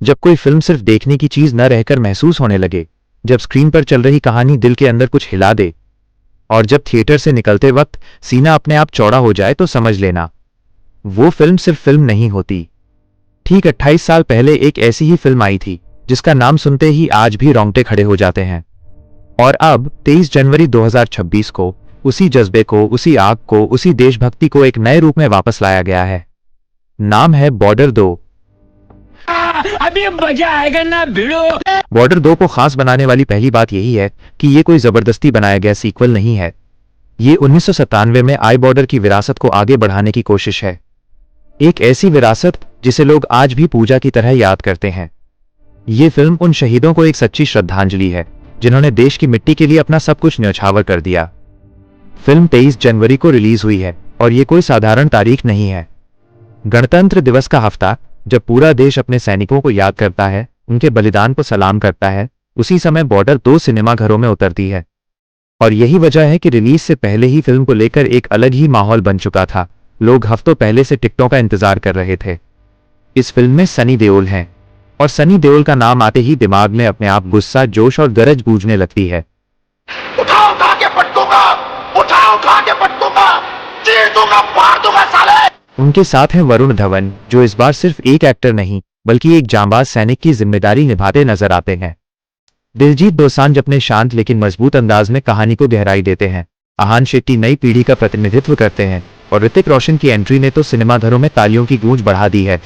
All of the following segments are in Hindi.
जब कोई फिल्म सिर्फ देखने की चीज न रहकर महसूस होने लगे, जब स्क्रीन पर चल रही कहानी दिल के अंदर कुछ हिला दे, और जब थिएटर से निकलते वक्त सीना अपने आप चौड़ा हो जाए, तो समझ लेना वो फिल्म सिर्फ फिल्म नहीं होती। ठीक 28 साल पहले एक ऐसी ही फिल्म आई थी जिसका नाम सुनते ही आज भी रोंगटे खड़े हो जाते हैं। और अब 23 जनवरी 2026 को उसी जज्बे को, उसी आग को, उसी देशभक्ति को एक नए रूप में वापस लाया गया है। नाम है बॉर्डर 2। अभी मजा आएगा ना भिड़ो। बॉर्डर 2 को खास बनाने वाली पहली बात यही है कि ये कोई जबरदस्ती बनाया गया सीक्वल नहीं है। ये 1997 में आई बॉर्डर की विरासत को आगे बढ़ाने की कोशिश है। एक ऐसी विरासत जिसे लोग आज भी पूजा की तरह याद करते हैं। ये फिल्म उन शहीदों को एक सच्ची श्रद्धांजलि है जिन्होंने देश की मिट्टी के लिए अपना सब कुछ न्यौछावर कर दिया। फिल्म 23 जनवरी को रिलीज हुई है और ये कोई साधारण तारीख नहीं है। गणतंत्र दिवस का हफ्ता, जब पूरा देश अपने सैनिकों को याद करता है, उनके बलिदान को सलाम करता है, उसी समय बॉर्डर 2 सिनेमा घरों में उतरती है। और यही वजह है कि रिलीज से पहले ही फिल्म को लेकर एक अलग ही माहौल बन चुका था। लोग हफ्तों पहले से टिकटों का इंतजार कर रहे थे। इस फिल्म में सनी देओल हैं, और सनी देओल का नाम आते ही दिमाग में अपने आप गुस्सा, जोश और गरज गूंजने लगती है। उठा उठा के पटकूंगा, उठा उठा के पटकूंगा, चीर दूंगा, फाड़ दूंगा साले। उनके साथ हैं वरुण धवन, जो इस बार सिर्फ एक एक्टर नहीं बल्कि एक जांबाज सैनिक की जिम्मेदारी निभाते नजर आते हैं। दिलजीत दोसांझ अपने शांत लेकिन मजबूत अंदाज में कहानी को गहराई देते हैं। आहान शेट्टी नई पीढ़ी का प्रतिनिधित्व करते हैं, और ऋतिक रोशन की एंट्री ने तो सिनेमाघरों में तालियों की गूंज बढ़ा दी है।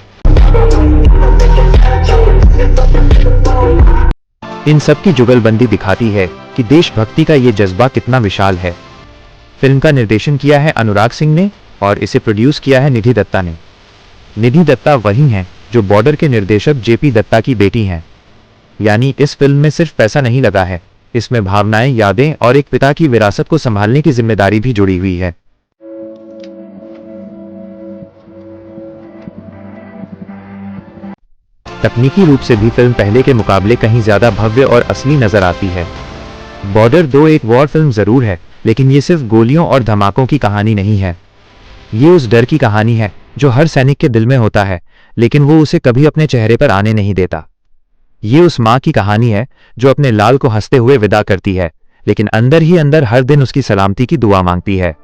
इन सब की जुगलबंदी दिखाती है कि देशभक्ति का ये जज्बा कितना विशाल है। फिल्म का निर्देशन किया है अनुराग सिंह ने और इसे प्रोड्यूस किया है निधि दत्ता ने। निधि दत्ता वही हैं जो बॉर्डर के निर्देशक जेपी दत्ता की बेटी हैं। यानी इस फिल्म में सिर्फ पैसा नहीं लगा है, इसमें भावनाएं, यादें और एक पिता की विरासत को संभालने की जिम्मेदारी भी जुड़ी हुई है। तकनीकी रूप से भी फिल्म पहले के मुकाबले कहीं ज्यादा भव्य और असली नजर आती है। बॉर्डर 2 एक वॉर फिल्म जरूर है, लेकिन ये सिर्फ गोलियों और धमाकों की कहानी नहीं है। ये उस डर की कहानी है जो हर सैनिक के दिल में होता है, लेकिन वो उसे कभी अपने चेहरे पर आने नहीं देता। ये उस माँ की कहानी है जो अपने लाल को हंसते हुए विदा करती है, लेकिन अंदर ही अंदर हर दिन उसकी सलामती की दुआ मांगती है।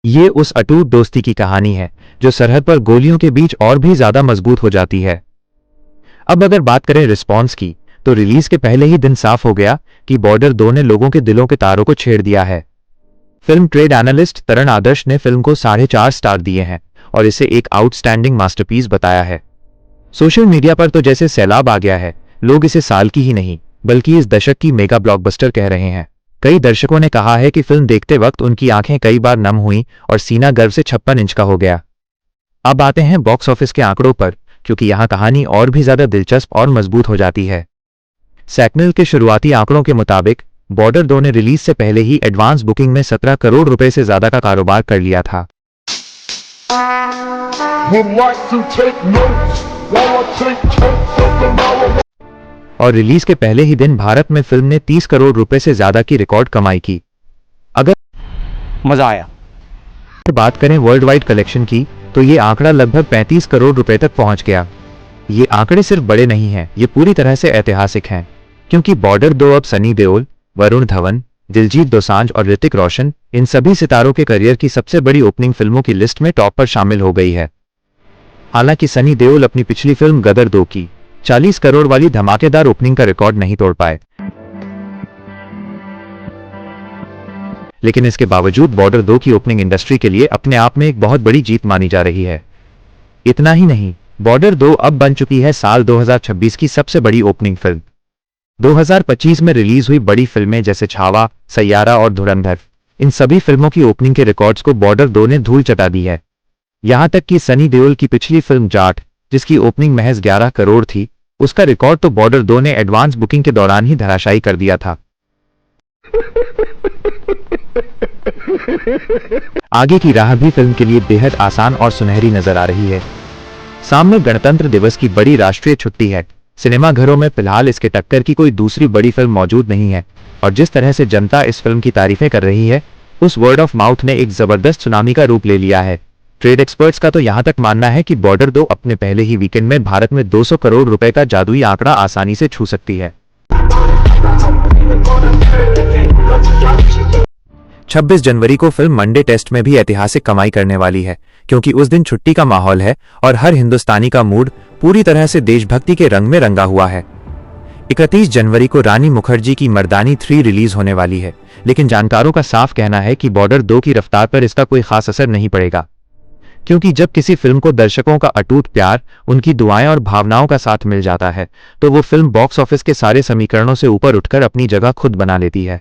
ये उस अटूट दोस्ती की कहानी है जो सरहद पर गोलियों के बीच और भी ज्यादा मजबूत हो जाती है। अब अगर बात करें रिस्पॉन्स की, तो रिलीज के पहले ही दिन साफ हो गया कि बॉर्डर 2 ने लोगों के दिलों के तारों को छेड़ दिया है। Film trade analyst Taran Adarsh ने फिल्म को 4.5 स्टार दिए हैं और इसे एक आउटस्टैंडिंग मास्टरपीस बताया है। सोशल मीडिया पर तो जैसे सैलाब आ गया है। लोग इसे साल की ही नहीं बल्कि इस दशक की मेगा ब्लॉकबस्टर कह रहे हैं। कई दर्शकों ने कहा है कि फिल्म देखते वक्त उनकी आंखें कई बार नम हुई और सीना गर्व से 56 इंच का हो गया। अब आते हैं बॉक्स ऑफिस के आंकड़ों पर, क्योंकि यहां कहानी और भी ज्यादा दिलचस्प और मजबूत हो जाती है। सैकनल के शुरुआती आंकड़ों के मुताबिक बॉर्डर 2 ने रिलीज से पहले ही एडवांस बुकिंग में 17 करोड़ रुपए से ज्यादा का कारोबार कर लिया था। और रिलीज के पहले ही दिन भारत में फिल्म ने 30 करोड़ रुपए से ज्यादा की रिकॉर्ड कमाई की। अगर मजा आया। बात करें वर्ल्ड वाइड कलेक्शन की, तो ये आंकड़ा लगभग 35 करोड़ रुपए तक पहुंच गया। ये आंकड़े सिर्फ बड़े नहीं हैं, ये पूरी तरह से ऐतिहासिक हैं, क्योंकि बॉर्डर 2 अब सनी देओल, वरुण धवन, दिलजीत दोसांझ और ऋतिक रोशन, इन सभी सितारों के करियर की सबसे बड़ी ओपनिंग फिल्मों की लिस्ट में टॉप पर शामिल हो गई है। हालांकि सनी देओल अपनी पिछली फिल्म गदर 2 की 40 करोड़ वाली धमाकेदार ओपनिंग का रिकॉर्ड नहीं तोड़ पाए, लेकिन इसके बावजूद बॉर्डर 2 की ओपनिंग इंडस्ट्री के लिए अपने आप में एक बहुत बड़ी जीत मानी जा रही है। इतना ही नहीं, बॉर्डर 2 अब बन चुकी है साल 2026 की सबसे बड़ी ओपनिंग फिल्म। 2025 में रिलीज हुई बड़ी फिल्में जैसे छावा, सैयारा और धुरंधर, इन सभी फिल्मों की ओपनिंग के रिकॉर्ड्स को बॉर्डर 2 ने धूल चटा दी है। यहां तक कि सनी देओल की पिछली फिल्म जाट, जिसकी ओपनिंग महज 11 करोड़ थी, उसका रिकॉर्ड तो बॉर्डर 2 ने एडवांस बुकिंग के दौरान ही धराशायी कर दिया था। आगे की राह भी फिल्म के लिए बेहद आसान और सुनहरी नजर आ रही है। सामने गणतंत्र दिवस की बड़ी राष्ट्रीय छुट्टी है। सिनेमाघरों में फिलहाल इसके टक्कर की कोई दूसरी बड़ी फिल्म मौजूद नहीं है, और जिस तरह से जनता इस फिल्म की तारीफें कर रही है, उस वर्ड ऑफ माउथ ने एक जबरदस्त सुनामी का रूप ले लिया है। ट्रेड एक्सपर्ट्स का तो यहां तक मानना है कि बॉर्डर 2 अपने पहले ही वीकेंड में भारत में 200 करोड़ रुपए का जादुई आंकड़ा आसानी से छू सकती है। 26 जनवरी को फिल्म मंडे टेस्ट में भी ऐतिहासिक कमाई करने वाली है, क्योंकि उस दिन छुट्टी का माहौल है और हर हिंदुस्तानी का मूड पूरी तरह से देशभक्ति के रंग में रंगा हुआ है। 31 जनवरी को रानी मुखर्जी की मर्दानी 3 रिलीज होने वाली है, लेकिन जानकारों का साफ कहना है कि बॉर्डर 2 की रफ्तार पर इसका कोई खास असर नहीं पड़ेगा, क्योंकि जब किसी फिल्म को दर्शकों का अटूट प्यार, उनकी दुआएं और भावनाओं का साथ मिल जाता है तो वो फिल्म बॉक्स ऑफिस के सारे समीकरणों से ऊपर उठकर अपनी जगह खुद बना लेती है।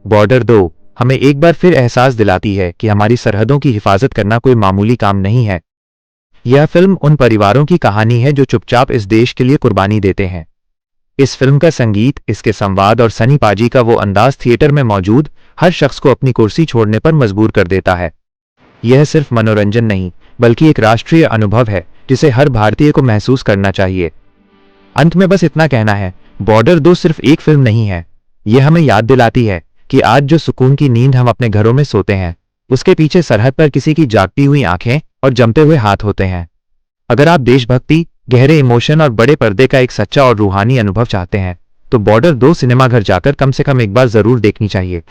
बॉर्डर 2 हमें एक बार फिर एहसास दिलाती है कि हमारी सरहदों की हिफाजत करना कोई मामूली काम नहीं है। यह फिल्म उन परिवारों की कहानी है जो चुपचाप इस देश के लिए कुर्बानी देते हैं। इस फिल्म का संगीत, इसके संवाद और सनी पाजी का वो अंदाज थिएटर में मौजूद हर शख्स को अपनी कुर्सी छोड़ने पर मजबूर कर देता है। यह सिर्फ मनोरंजन नहीं, बल्कि एक राष्ट्रीय अनुभव है जिसे हर भारतीय को महसूस करना चाहिए। अंत में बस इतना कहना है, बॉर्डर 2 सिर्फ एक फिल्म नहीं है। यह हमें याद दिलाती है कि आज जो सुकून की नींद हम अपने घरों में सोते हैं, उसके पीछे सरहद पर किसी की जागती हुई आंखें और जमते हुए हाथ होते हैं। अगर आप देशभक्ति, गहरे इमोशन और बड़े पर्दे का एक सच्चा और रूहानी अनुभव चाहते हैं, तो बॉर्डर 2 सिनेमाघर जाकर कम से कम एक बार जरूर देखनी चाहिए।